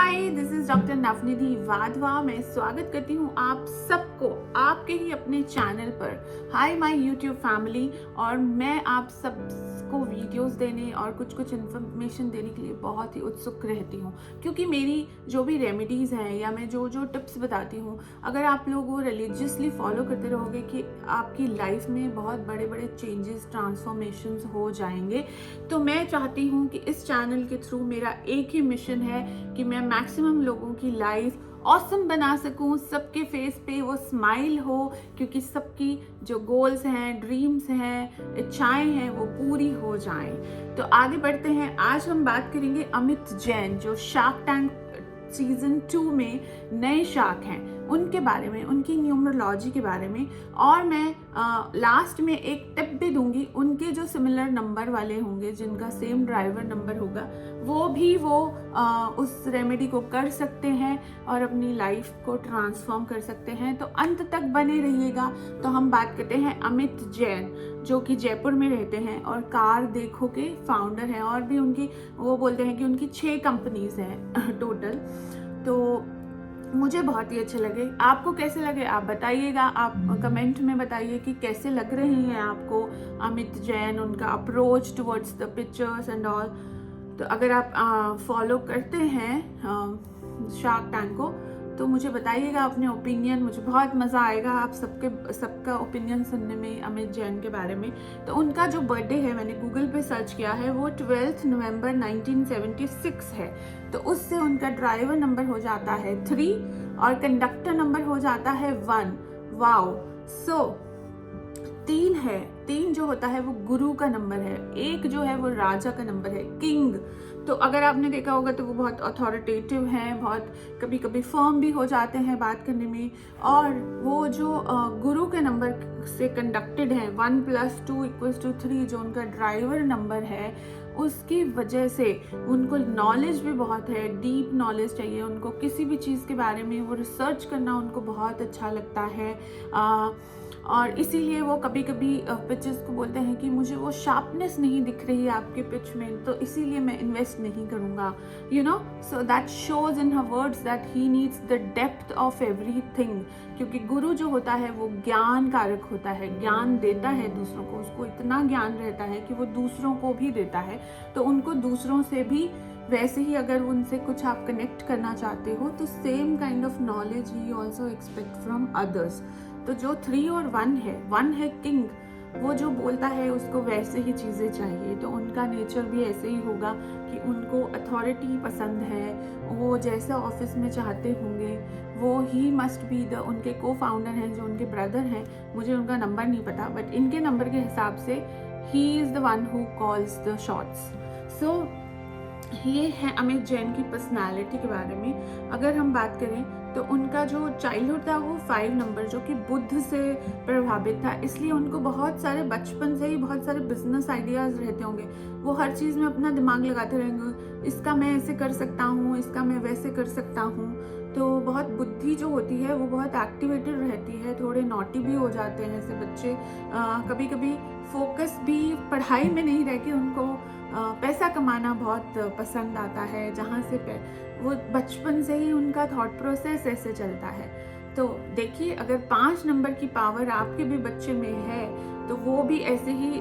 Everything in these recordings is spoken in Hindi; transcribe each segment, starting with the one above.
Hi, this is doctor Navnidhi Wadhwa. मैं स्वागत करती हूँ आप सबको आपके ही अपने चैनल पर। Hi my YouTube family. और मैं आप सबको वीडियोस देने और कुछ इन्फॉर्मेशन देने के लिए बहुत ही उत्सुक रहती हूँ, क्योंकि मेरी जो भी रेमेडीज़ हैं या मैं जो टिप्स बताती हूँ, अगर आप लोग वो रिलीजियसली फॉलो करते रहोगे कि आपकी लाइफ में बहुत बड़े बड़े चेंजेस, ट्रांसफॉर्मेशंस हो जाएंगे। तो मैं चाहती हूँ कि इस चैनल के थ्रू मेरा एक ही मिशन है कि मैं मैक्सिमम लोगों की लाइफ ऑसम बना सकूं, सबके फेस पे वो स्माइल हो, क्योंकि सबकी जो गोल्स हैं, ड्रीम्स हैं, इच्छाएं हैं, वो पूरी हो जाएं। तो आगे बढ़ते हैं। आज हम बात करेंगे अमित जैन, जो शार्क टैंक सीजन 2 में नए शार्क हैं, उनके बारे में, उनकी न्यूमरोलॉजी के बारे में। और मैं लास्ट में एक टिप भी दूंगी, उनके जो सिमिलर नंबर वाले होंगे, जिनका सेम ड्राइवर नंबर होगा, वो भी उस रेमेडी को कर सकते हैं और अपनी लाइफ को ट्रांसफॉर्म कर सकते हैं। तो अंत तक बने रहिएगा। तो हम बात करते हैं अमित जैन, जो कि जयपुर में रहते हैं और कार देखो के फाउंडर हैं। और भी उनकी, वो बोलते हैं कि उनकी 6 कंपनीज हैं टोटल। तो मुझे बहुत ही अच्छे लगे। आपको कैसे लगे आप बताइएगा, आप कमेंट में बताइए कि कैसे लग रहे हैं आपको अमित जैन, उनका approach towards the pictures and all. तो अगर आप फॉलो करते हैं शार्क टैंक को, तो मुझे बताइएगा अपने ओपिनियन। मुझे बहुत मज़ा आएगा आप सबका ओपिनियन सुनने में अमित जैन के बारे में। तो उनका जो बर्थडे है, मैंने गूगल पे सर्च किया है, वो 12 नवंबर 1976 है। तो उससे उनका ड्राइवर नंबर हो जाता है 3 और कंडक्टर नंबर हो जाता है 1। वाओ। सो 3 है, 3 जो होता है वो गुरु का नंबर है, 1 जो है वो राजा का नंबर है, किंग। तो अगर आपने देखा होगा तो वो बहुत अथॉरिटेटिव हैं, बहुत कभी कभी फर्म भी हो जाते हैं बात करने में। और वो जो गुरु के नंबर से कंडक्टेड है, 1 + 2 = 3, जो उनका ड्राइवर नंबर है, उसकी वजह से उनको नॉलेज भी बहुत है, डीप नॉलेज चाहिए उनको किसी भी चीज़ के बारे में। वो रिसर्च करना उनको बहुत अच्छा लगता है। और इसीलिए वो कभी कभी पिचेस को बोलते हैं कि मुझे वो शार्पनेस नहीं दिख रही है आपके पिच में, तो इसीलिए मैं इन्वेस्ट नहीं करूँगा, you know. So that shows in her words that he needs the depth of everything. क्योंकि गुरु जो होता है वो ज्ञान कारक होता है, ज्ञान देता है दूसरों को, उसको इतना ज्ञान रहता है कि वो दूसरों को भी देता है। तो उनको दूसरों से भी वैसे ही, अगर उनसे कुछ आप कनेक्ट करना चाहते हो, तो same kind of knowledge he also expect from others. तो जो 3 और 1 है किंग, वो जो बोलता है उसको वैसे ही चीज़ें चाहिए। तो उनका नेचर भी ऐसे ही होगा कि उनको अथॉरिटी पसंद है, वो जैसा ऑफिस में चाहते होंगे वो ही मस्ट बी द। उनके को फाउंडर हैं जो उनके ब्रदर हैं, मुझे उनका नंबर नहीं पता, बट इनके नंबर के हिसाब से ही is the one who calls the shots. So ये है अमित जैन की पर्सनालिटी के बारे में। अगर हम बात करें तो उनका जो चाइल्डहुड था वो 5 नंबर, जो कि बुद्ध से प्रभावित था, इसलिए उनको बहुत सारे बचपन से ही बहुत सारे बिजनेस आइडियाज़ रहते होंगे। वो हर चीज़ में अपना दिमाग लगाते रहेंगे, इसका मैं ऐसे कर सकता हूँ, इसका मैं वैसे कर सकता हूँ। तो बहुत बुद्धि जो होती है वो बहुत एक्टिवेटेड रहती है। थोड़े नॉटी भी हो जाते हैं ऐसे बच्चे। कभी कभी फोकस भी पढ़ाई में नहीं रह के उनको पैसा कमाना बहुत पसंद आता है, जहाँ से वो बचपन से ही उनका थॉट प्रोसेस ऐसे चलता है। तो देखिए, अगर 5 नंबर की पावर आपके भी बच्चे में है, तो वो भी ऐसे ही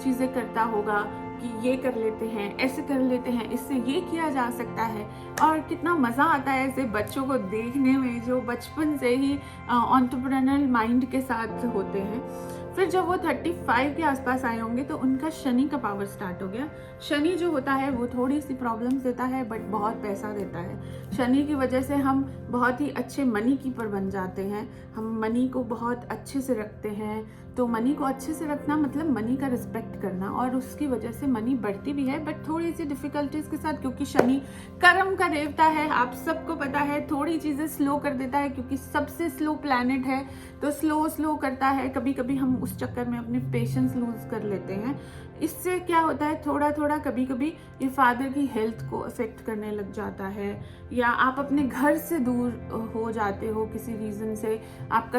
चीज़ें करता होगा कि ये कर लेते हैं, ऐसे कर लेते हैं, इससे ये किया जा सकता है। और कितना मज़ा आता है ऐसे बच्चों को देखने में, जो बचपन से ही एंटरप्रेन्योरल माइंड के साथ होते हैं। फिर जब वो 35 के आसपास आए होंगे तो उनका शनि का पावर स्टार्ट हो गया। शनि जो होता है वो थोड़ी सी प्रॉब्लम्स देता है, बट बहुत पैसा देता है। शनि की वजह से हम बहुत ही अच्छे मनी कीपर बन जाते हैं, हम मनी को बहुत अच्छे से रखते हैं। तो मनी को अच्छे से रखना मतलब मनी का रिस्पेक्ट करना, और उसकी वजह से मनी बढ़ती भी है, बट थोड़ी सी डिफिकल्टीज के साथ, क्योंकि शनि कर्म का देवता है, आप सबको पता है। थोड़ी चीज़ें स्लो कर देता है, क्योंकि सबसे स्लो प्लैनेट है, तो स्लो करता है। कभी कभी हम उस चक्कर में अपने पेशेंस लूज कर लेते हैं। इससे क्या होता है, थोड़ा कभी कभी ये फादर की हेल्थ को अफेक्ट करने लग जाता है, या आप अपने घर से दूर हो जाते हो किसी रीज़न से। आपका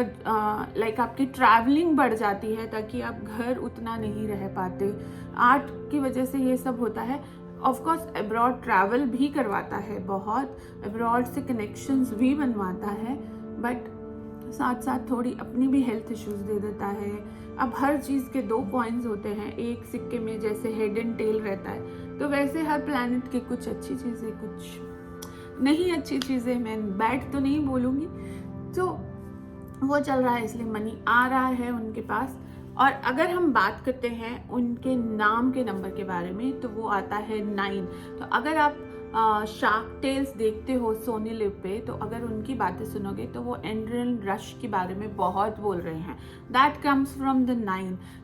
आपकी ट्रैवलिंग बढ़ जाती है, ताकि आप घर उतना नहीं रह पाते। आर्ट की वजह से ये सब होता है। ऑफ कोर्स अब्रॉड ट्रैवल भी करवाता है, बहुत अब्रॉड से कनेक्शंस भी बनवाता है, बट साथ साथ थोड़ी अपनी भी हेल्थ इश्यूज दे देता है। अब हर चीज़ के दो कॉइन्स होते हैं, एक सिक्के में जैसे हेड एंड टेल रहता है, तो वैसे हर प्लैनेट की कुछ अच्छी चीज़ें, कुछ नहीं अच्छी चीज़ें, मैं बैड तो नहीं बोलूँगी। तो वो चल रहा है, इसलिए मनी आ रहा है उनके पास। और अगर हम बात करते हैं उनके नाम के नंबर के बारे में, तो वो आता है 9। तो अगर आप शार्क टेल्स देखते हो सोनी लिव पे, तो अगर उनकी बातें सुनोगे तो वो एंड्रियल रश के बारे में बहुत बोल रहे हैं। That comes from the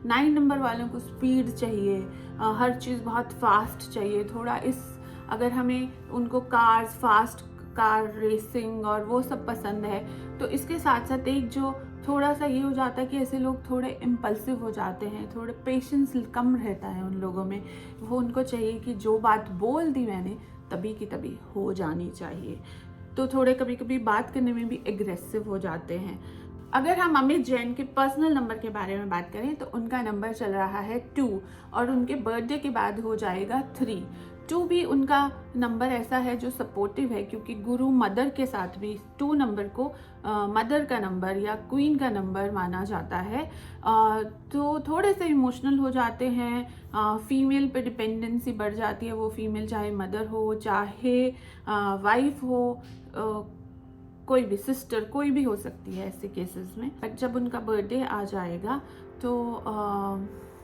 9 number वालों को स्पीड चाहिए, हर चीज़ बहुत फास्ट चाहिए। थोड़ा अगर हमें उनको कार्स, फास्ट कार रेसिंग और वो सब पसंद है, तो इसके साथ साथ एक जो थोड़ा सा ये हो जाता है कि ऐसे लोग थोड़े इम्पल्सिव हो जाते हैं, थोड़े पेशेंस कम रहता है उन लोगों में। वो उनको चाहिए कि जो बात बोल दी मैंने तभी की तभी हो जानी चाहिए, तो थोड़े कभी कभी बात करने में भी एग्रेसिव हो जाते हैं। अगर हम अमित जैन के पर्सनल नंबर के बारे में बात करें, तो उनका नंबर चल रहा है 2 और उनके बर्थडे के बाद हो जाएगा 3। 2 भी उनका नंबर ऐसा है जो सपोर्टिव है, क्योंकि गुरु मदर के साथ भी 2 नंबर को मदर का नंबर या क्वीन का नंबर माना जाता है। तो थोड़े से इमोशनल हो जाते हैं, फीमेल पे डिपेंडेंसी बढ़ जाती है। वो फीमेल चाहे मदर हो, चाहे वाइफ हो, कोई भी सिस्टर, कोई भी हो सकती है ऐसे केसेस में। बट जब उनका बर्थडे आ जाएगा तो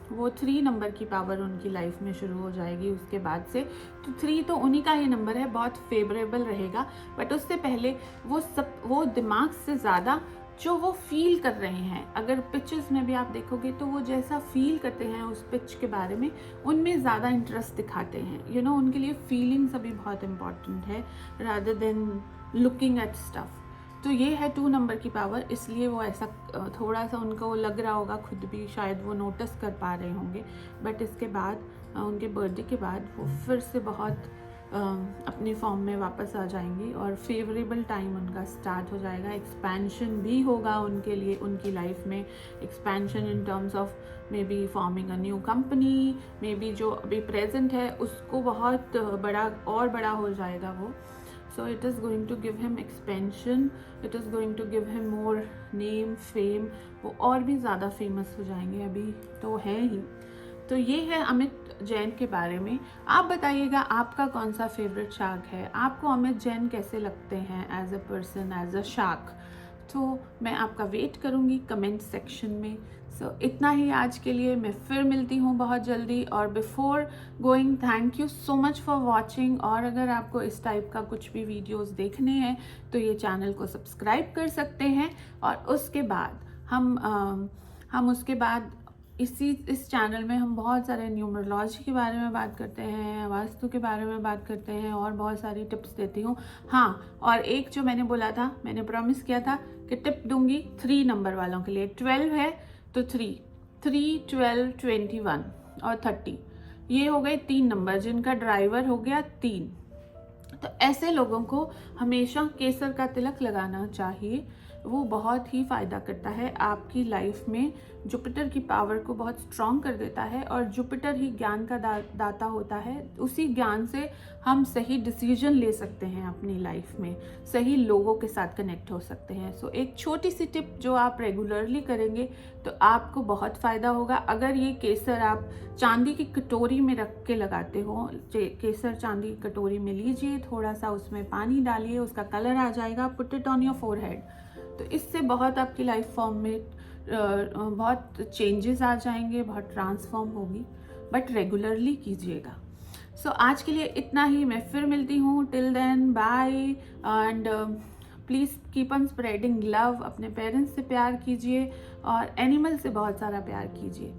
वो 3 नंबर की पावर उनकी लाइफ में शुरू हो जाएगी उसके बाद से। तो 3 तो उन्हीं का ही नंबर है, बहुत फेवरेबल रहेगा। बट उससे पहले वो दिमाग से ज़्यादा जो वो फील कर रहे हैं, अगर पिक्चर्स में भी आप देखोगे तो वो जैसा फील करते हैं उस पिक्च के बारे में, उनमें ज़्यादा इंटरेस्ट दिखाते हैं। उनके लिए फीलिंग्स अभी बहुत इम्पॉर्टेंट है rather than looking at stuff. तो ये है 2 नंबर की पावर, इसलिए वो ऐसा थोड़ा सा उनको लग रहा होगा, खुद भी शायद वो नोटिस कर पा रहे होंगे। बट इसके बाद उनके बर्थडे के बाद वो फिर से बहुत अपने फॉर्म में वापस आ जाएंगे और फेवरेबल टाइम उनका स्टार्ट हो जाएगा। एक्सपेंशन भी होगा उनके लिए, उनकी लाइफ में expansion in terms of may be forming a new company, may be जो अभी प्रेजेंट है उसको बहुत बड़ा हो जाएगा वो। So it is going to give him expansion, it is going to give him more name, fame, वो और भी ज़्यादा फेमस हो जाएंगे, अभी तो है ही। तो ये है अमित जैन के बारे में। आप बताइएगा आपका कौन सा फेवरेट शार्क है, आपको अमित जैन कैसे लगते हैं as a person, as a shark. तो मैं आपका वेट करूँगी कमेंट सेक्शन में। सो इतना ही आज के लिए, मैं फिर मिलती हूँ बहुत जल्दी। और before going, thank you so much for watching. और अगर आपको इस टाइप का कुछ भी वीडियोस देखने हैं तो ये चैनल को सब्सक्राइब कर सकते हैं। और उसके बाद हम उसके बाद इस चैनल में हम बहुत सारे न्यूमरोलॉजी के बारे में बात करते हैं, वास्तु के बारे में बात करते हैं और बहुत सारी टिप्स देती हूँ। हाँ, और एक जो मैंने बोला था, मैंने प्रॉमिस किया था कि टिप दूंगी 3 नंबर वालों के लिए। 12 है तो 3, 12, 21 और 30, ये हो गए 3 नंबर जिनका ड्राइवर हो गया 3। तो ऐसे लोगों को हमेशा केसर का तिलक लगाना चाहिए, वो बहुत ही फ़ायदा करता है आपकी लाइफ में। जुपिटर की पावर को बहुत स्ट्रॉन्ग कर देता है और जुपिटर ही ज्ञान का दाता होता है। उसी ज्ञान से हम सही डिसीजन ले सकते हैं अपनी लाइफ में, सही लोगों के साथ कनेक्ट हो सकते हैं। सो एक छोटी सी टिप जो आप रेगुलरली करेंगे तो आपको बहुत फ़ायदा होगा। अगर ये केसर आप चांदी की कटोरी में रख के लगाते हो, केसर चांदी की कटोरी में लीजिए, थोड़ा सा उसमें पानी डालिए, उसका कलर आ जाएगा, put it on your forehead. तो इससे बहुत आपकी लाइफ फॉर्म में बहुत चेंजेस आ जाएंगे, बहुत ट्रांसफॉर्म होगी। बट रेगुलरली कीजिएगा। सो आज के लिए इतना ही, मैं फिर मिलती हूँ। Till then bye and please keep on spreading love. अपने पेरेंट्स से प्यार कीजिए और एनिमल से बहुत सारा प्यार कीजिए।